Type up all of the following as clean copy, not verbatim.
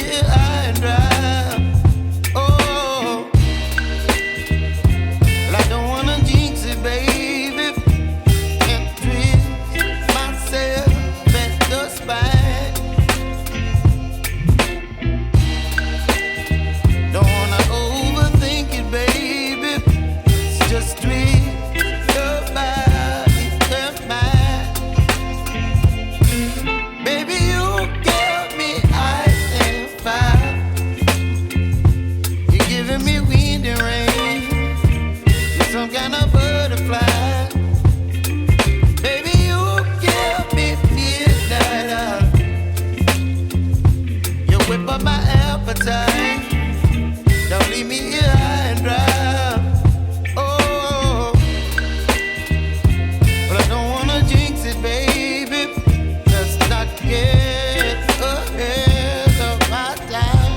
here high and dry. Oh, well, I don't wanna jinx it, baby, and twist myself at the spine. Don't wanna overthink it, baby. It's just twist your body and mine. Baby, you give me ice and fire. You're giving me wind and rain. You're some kind of butterfly. Baby, you give me midnight. You whip up my appetite. Don't leave me here high and dry. Oh, but I don't wanna jinx it, baby. Let's not get ahead of my time.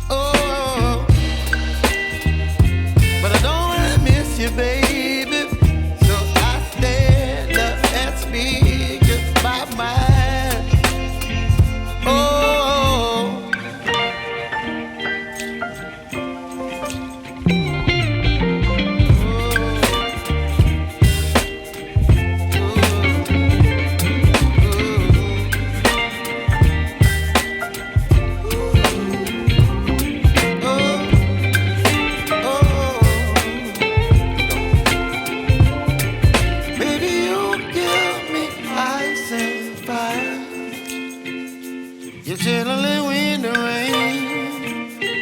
Oh, but I don't wanna miss you, baby. So I stand up and speak my mind. Oh. Baby, you give me ice and fire. You're chilling wind and rain.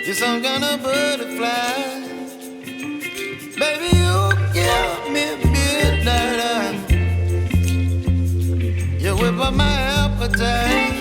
You're some kind of butterfly. Baby, you give me midnight. You whip up my appetite.